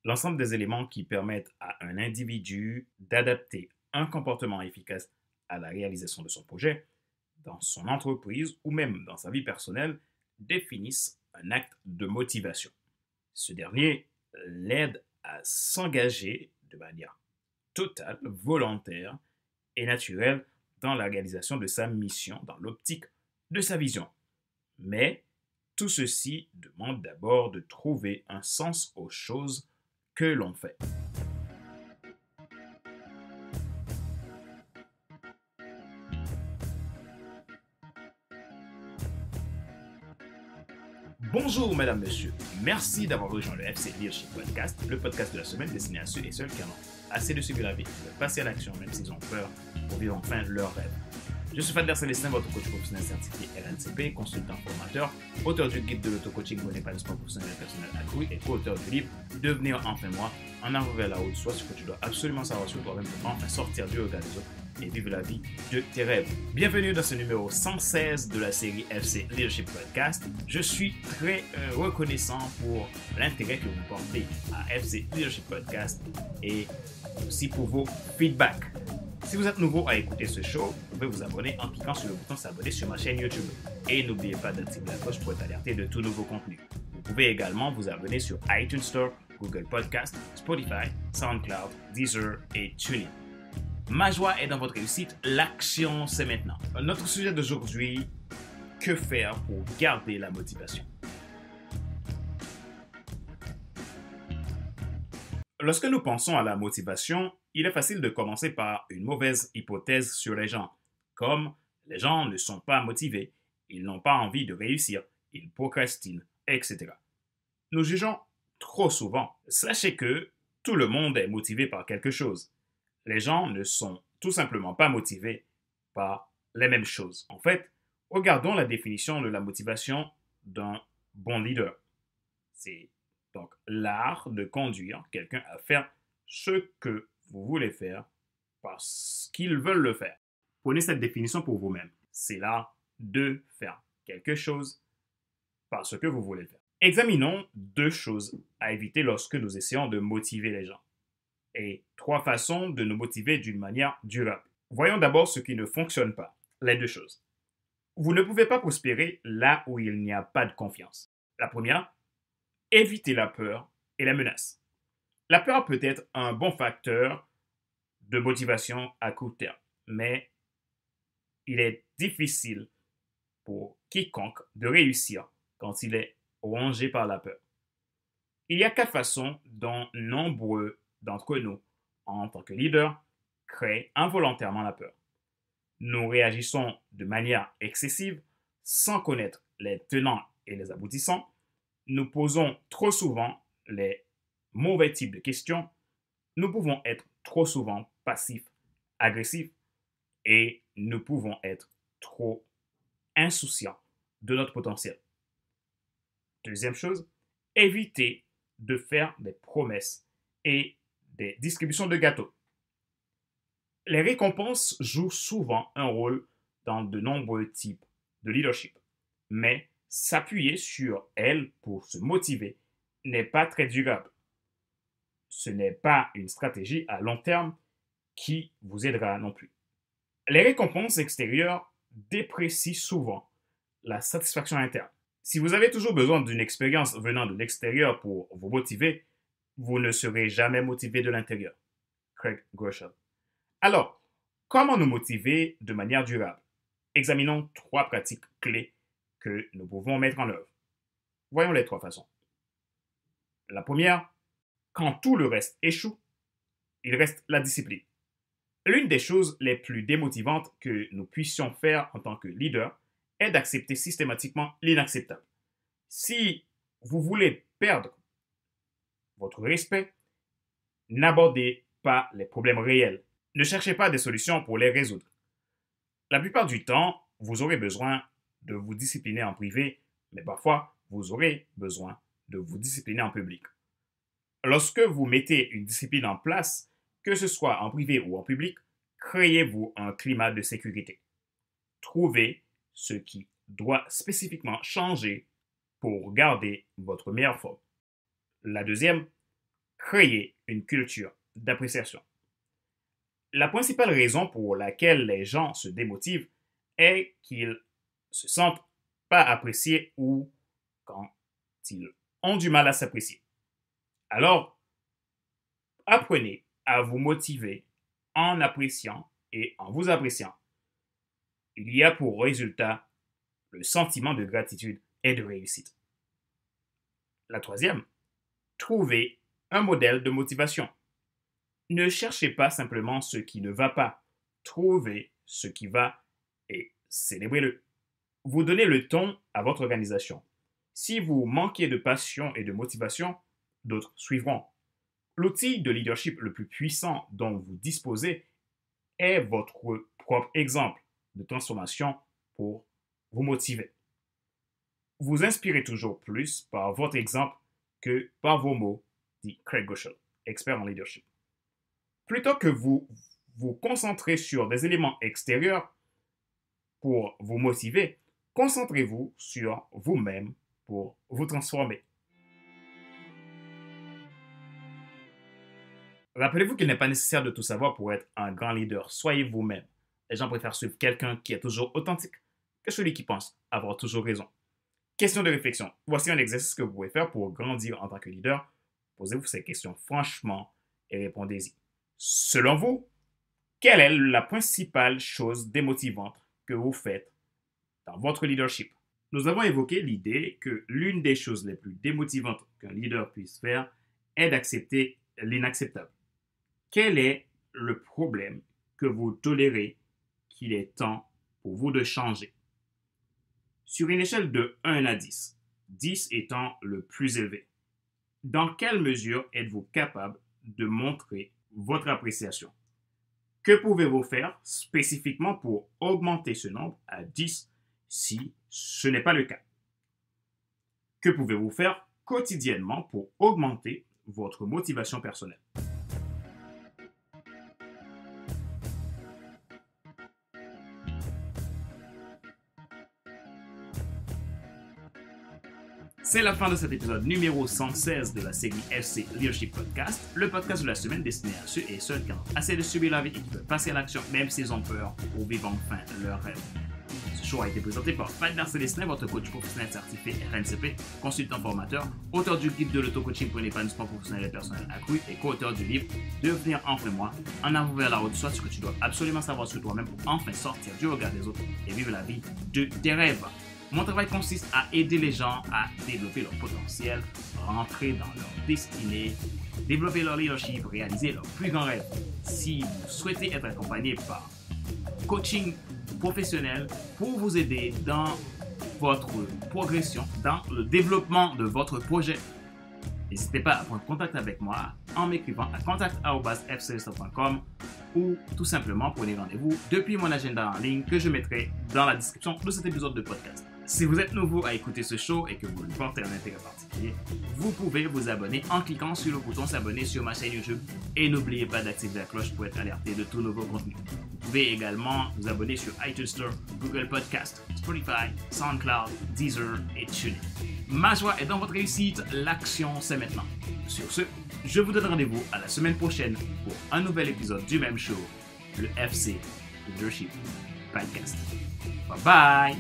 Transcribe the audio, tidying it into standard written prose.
L'ensemble des éléments qui permettent à un individu d'adapter un comportement efficace à la réalisation de son projet, dans son entreprise ou même dans sa vie personnelle, définissent un acte de motivation. Ce dernier l'aide à s'engager de manière totale, volontaire et naturelle dans la réalisation de sa mission, dans l'optique de sa vision. Mais tout ceci demande d'abord de trouver un sens aux choses que l'on fait. Bonjour, mesdames, messieurs. Merci d'avoir rejoint le FC Leadership Podcast, le podcast de la semaine destiné à ceux et celles qui en ont assez de suivre la vie, de passer à l'action même s'ils ont peur pour vivre enfin leur rêve. Je suis Fadler Célestin, votre coach professionnel certifié RNCP, consultant formateur, auteur du guide de l'auto-coaching pour l'épanouissement professionnel et personnel accru et co-auteur du livre Devenir enfin moi, en avant vers la haute, soit ce que tu dois absolument savoir sur toi-même pour enfin sortir du regard des autres et vivre la vie de tes rêves. Bienvenue dans ce numéro 116 de la série FC Leadership Podcast. Je suis très reconnaissant pour l'intérêt que vous portez à FC Leadership Podcast et aussi pour vos feedbacks. Si vous êtes nouveau à écouter ce show, vous pouvez vous abonner en cliquant sur le bouton s'abonner sur ma chaîne YouTube. Et n'oubliez pas d'activer la cloche pour être alerté de tout nouveau contenu. Vous pouvez également vous abonner sur iTunes Store, Google Podcast, Spotify, SoundCloud, Deezer et TuneIn. Ma joie est dans votre réussite, l'action c'est maintenant. Notre sujet d'aujourd'hui, que faire pour garder la motivation? Lorsque nous pensons à la motivation, il est facile de commencer par une mauvaise hypothèse sur les gens, comme les gens ne sont pas motivés, ils n'ont pas envie de réussir, ils procrastinent, etc. Nous jugeons trop souvent. Sachez que tout le monde est motivé par quelque chose. Les gens ne sont tout simplement pas motivés par les mêmes choses. En fait, regardons la définition de la motivation d'un bon leader. C'est donc l'art de conduire quelqu'un à faire ce que vous voulez faire parce qu'ils veulent le faire. Prenez cette définition pour vous-même. C'est l'art de faire quelque chose parce que vous voulez le faire. Examinons deux choses à éviter lorsque nous essayons de motiver les gens et trois façons de nous motiver d'une manière durable. Voyons d'abord ce qui ne fonctionne pas. Les deux choses. Vous ne pouvez pas prospérer là où il n'y a pas de confiance. La première, évitez la peur et la menace. La peur peut être un bon facteur de motivation à court terme, mais il est difficile pour quiconque de réussir quand il est rongé par la peur. Il y a quatre façons dont nombreux d'entre nous, en tant que leaders, créent involontairement la peur. Nous réagissons de manière excessive sans connaître les tenants et les aboutissants. Nous posons trop souvent les mauvais types de questions. Nous pouvons être trop souvent passifs, agressifs et nous pouvons être trop insouciants de notre potentiel. Deuxième chose, évitez de faire des promesses et des distributions de gâteaux. Les récompenses jouent souvent un rôle dans de nombreux types de leadership, mais s'appuyer sur elles pour se motiver n'est pas très durable. Ce n'est pas une stratégie à long terme qui vous aidera non plus. Les récompenses extérieures déprécient souvent la satisfaction interne. Si vous avez toujours besoin d'une expérience venant de l'extérieur pour vous motiver, vous ne serez jamais motivé de l'intérieur. Craig Groeschel. Alors, comment nous motiver de manière durable? Examinons trois pratiques clés que nous pouvons mettre en œuvre. Voyons les trois façons. La première, quand tout le reste échoue, il reste la discipline. L'une des choses les plus démotivantes que nous puissions faire en tant que leader est d'accepter systématiquement l'inacceptable. Si vous voulez perdre votre respect, n'abordez pas les problèmes réels. Ne cherchez pas des solutions pour les résoudre. La plupart du temps, vous aurez besoin de vous discipliner en privé, mais parfois, vous aurez besoin de vous discipliner en public. Lorsque vous mettez une discipline en place, que ce soit en privé ou en public, créez-vous un climat de sécurité. Trouvez ce qui doit spécifiquement changer pour garder votre meilleure forme. La deuxième, créer une culture d'appréciation. La principale raison pour laquelle les gens se démotivent est qu'ils se sentent pas appréciés ou quand ils ont du mal à s'apprécier. Alors, apprenez à vous motiver en appréciant et en vous appréciant. Il y a pour résultat le sentiment de gratitude et de réussite. La troisième, trouvez un modèle de motivation. Ne cherchez pas simplement ce qui ne va pas. Trouvez ce qui va et célébrez-le. Vous donnez le ton à votre organisation. Si vous manquez de passion et de motivation, d'autres suivront. L'outil de leadership le plus puissant dont vous disposez est votre propre exemple de transformation pour vous motiver. Vous inspirez toujours plus par votre exemple que par vos mots, dit Craig Groeschel, expert en leadership. Plutôt que vous vous concentrez sur des éléments extérieurs pour vous motiver, concentrez-vous sur vous-même pour vous transformer. Rappelez-vous qu'il n'est pas nécessaire de tout savoir pour être un grand leader. Soyez vous-même. Les gens préfèrent suivre quelqu'un qui est toujours authentique que celui qui pense avoir toujours raison. Question de réflexion. Voici un exercice que vous pouvez faire pour grandir en tant que leader. Posez-vous ces questions franchement et répondez-y. Selon vous, quelle est la principale chose démotivante que vous faites dans votre leadership? Nous avons évoqué l'idée que l'une des choses les plus démotivantes qu'un leader puisse faire est d'accepter l'inacceptable. Quel est le problème que vous tolérez qu'il est temps pour vous de changer? Sur une échelle de 1 à 10, 10 étant le plus élevé, dans quelle mesure êtes-vous capable de montrer votre appréciation? Que pouvez-vous faire spécifiquement pour augmenter ce nombre à 10 si ce n'est pas le cas? Que pouvez-vous faire quotidiennement pour augmenter votre motivation personnelle? C'est la fin de cet épisode numéro 116 de la série FC Leadership Podcast, le podcast de la semaine destiné à ceux et celles qui ont assez de subir la vie et qui veulent passer à l'action même s'ils ont peur pour vivre enfin leur rêve. Ce show a été présenté par Fadler Célestin, votre coach professionnel certifié RNCP, consultant formateur, auteur du guide de l'auto-coaching pour l'épanouissement professionnel et personnel accru et co-auteur du livre Devenir enfin moi, en avant vers la route, soit ce que tu dois absolument savoir sur toi-même pour enfin sortir du regard des autres et vivre la vie de tes rêves. Mon travail consiste à aider les gens à développer leur potentiel, rentrer dans leur destinée, développer leur leadership, réaliser leurs plus grands rêves. Si vous souhaitez être accompagné par coaching professionnel pour vous aider dans votre progression, dans le développement de votre projet, n'hésitez pas à prendre contact avec moi en m'écrivant à contact@fclista.com ou tout simplement prenez rendez-vous depuis mon agenda en ligne que je mettrai dans la description de cet épisode de podcast. Si vous êtes nouveau à écouter ce show et que vous lui portez un intérêt particulier, vous pouvez vous abonner en cliquant sur le bouton s'abonner sur ma chaîne YouTube et n'oubliez pas d'activer la cloche pour être alerté de tout nouveau contenu. Vous pouvez également vous abonner sur iTunes Store, Google Podcast, Spotify, SoundCloud, Deezer et TuneIn. Ma joie est dans votre réussite, l'action c'est maintenant. Sur ce, je vous donne rendez-vous à la semaine prochaine pour un nouvel épisode du même show, le FC Leadership Podcast. Bye bye!